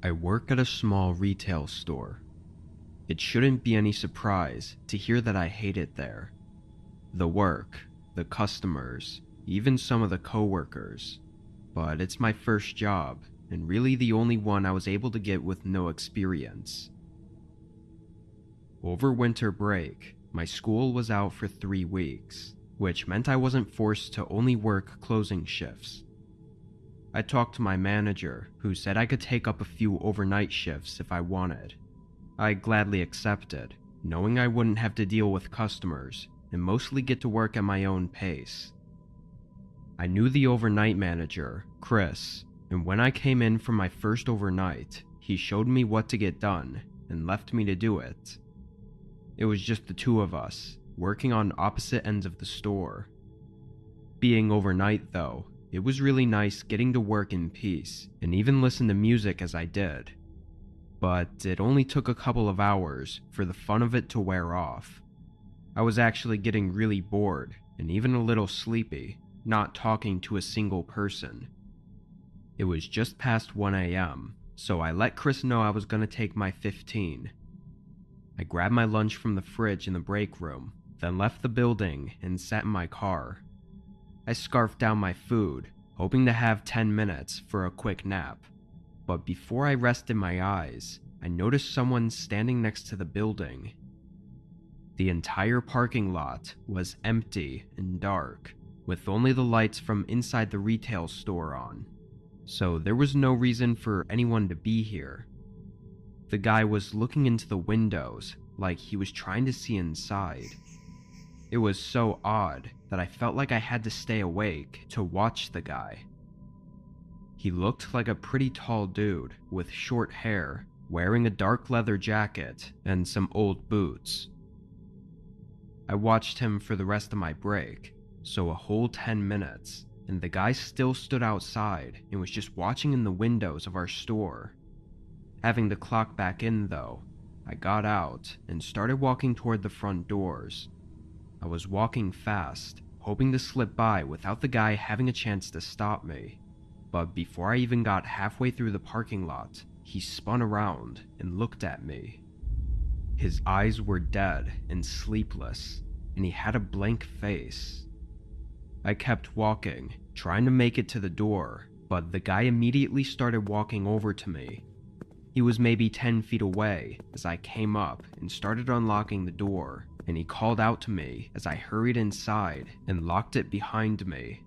I work at a small retail store. It shouldn't be any surprise to hear that I hate it there. The work, the customers, even some of the coworkers. But it's my first job, and really the only one I was able to get with no experience. Over winter break, my school was out for 3 weeks, which meant I wasn't forced to only work closing shifts. I talked to my manager, who said I could take up a few overnight shifts if I wanted. I gladly accepted, knowing I wouldn't have to deal with customers and mostly get to work at my own pace. I knew the overnight manager, Chris, and when I came in for my first overnight, he showed me what to get done and left me to do it. It was just the two of us, working on opposite ends of the store. Being overnight though, it was really nice getting to work in peace and even listen to music as I did. But it only took a couple of hours for the fun of it to wear off. I was actually getting really bored and even a little sleepy, not talking to a single person. It was just past 1 a.m., so I let Chris know I was going to take my 15. I grabbed my lunch from the fridge in the break room, then left the building and sat in my car. I scarfed down my food, hoping to have 10 minutes for a quick nap. But before I rested my eyes, I noticed someone standing next to the building. The entire parking lot was empty and dark, with only the lights from inside the retail store on. So there was no reason for anyone to be here. The guy was looking into the windows like he was trying to see inside. It was so odd that I felt like I had to stay awake to watch the guy. He looked like a pretty tall dude with short hair, wearing a dark leather jacket and some old boots. I watched him for the rest of my break, so a whole 10 minutes, and the guy still stood outside and was just watching in the windows of our store. Having to clock back in though, I got out and started walking toward the front doors. I was walking fast, hoping to slip by without the guy having a chance to stop me. But before I even got halfway through the parking lot, he spun around and looked at me. His eyes were dead and sleepless, and he had a blank face. I kept walking, trying to make it to the door, but the guy immediately started walking over to me. He was maybe 10 feet away as I came up and started unlocking the door, and he called out to me as I hurried inside and locked it behind me.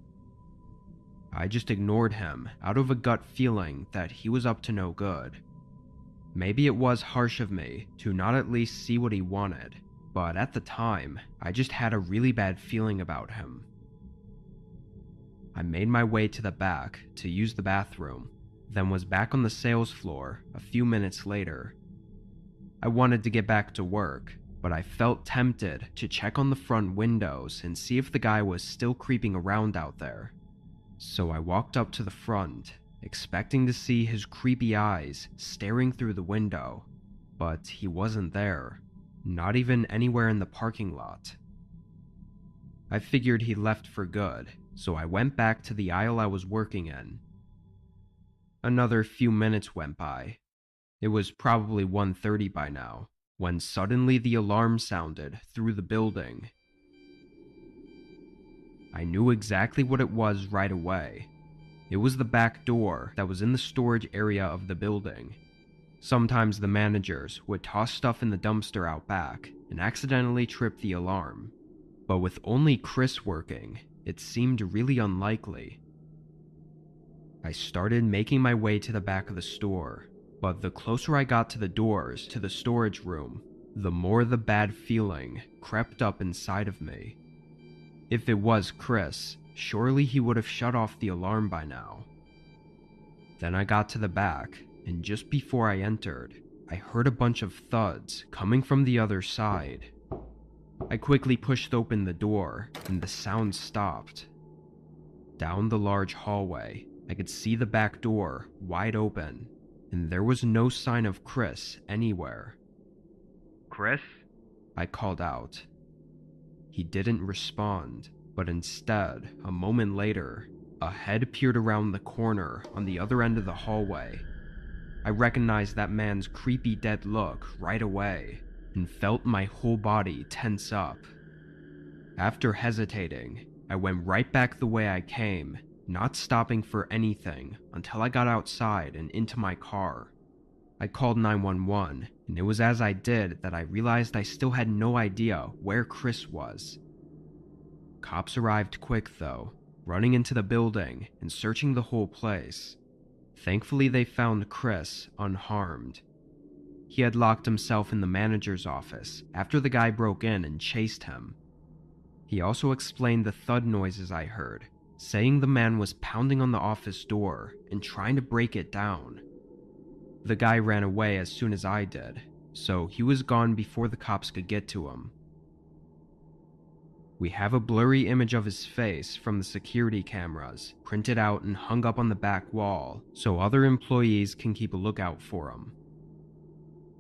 I just ignored him out of a gut feeling that he was up to no good. Maybe it was harsh of me to not at least see what he wanted, but at the time, I just had a really bad feeling about him. I made my way to the back to use the bathroom, then was back on the sales floor a few minutes later. I wanted to get back to work, but I felt tempted to check on the front windows and see if the guy was still creeping around out there. So I walked up to the front, expecting to see his creepy eyes staring through the window, but he wasn't there, not even anywhere in the parking lot. I figured he left for good, so I went back to the aisle I was working in. Another few minutes went by. It was probably 1:30 by now, when suddenly the alarm sounded through the building. I knew exactly what it was right away. It was the back door that was in the storage area of the building. Sometimes the managers would toss stuff in the dumpster out back and accidentally trip the alarm, but with only Chris working, it seemed really unlikely. I started making my way to the back of the store, but the closer I got to the doors to the storage room, the more the bad feeling crept up inside of me. If it was Chris, surely he would have shut off the alarm by now. Then I got to the back, and just before I entered, I heard a bunch of thuds coming from the other side. I quickly pushed open the door, and the sound stopped. Down the large hallway, I could see the back door wide open, and there was no sign of Chris anywhere. "Chris?" I called out. He didn't respond, but instead, a moment later, a head peered around the corner on the other end of the hallway. I recognized that man's creepy dead look right away and felt my whole body tense up. After hesitating, I went right back the way I came, not stopping for anything until I got outside and into my car. I called 911, and it was as I did that I realized I still had no idea where Chris was. Cops arrived quick though, running into the building and searching the whole place. Thankfully, they found Chris unharmed. He had locked himself in the manager's office after the guy broke in and chased him. He also explained the thud noises I heard, saying the man was pounding on the office door and trying to break it down. The guy ran away as soon as I did, so he was gone before the cops could get to him. We have a blurry image of his face from the security cameras printed out and hung up on the back wall so other employees can keep a lookout for him.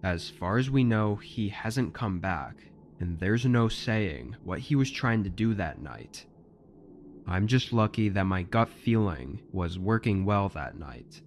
As far as we know, he hasn't come back, and there's no saying what he was trying to do that night. I'm just lucky that my gut feeling was working well that night.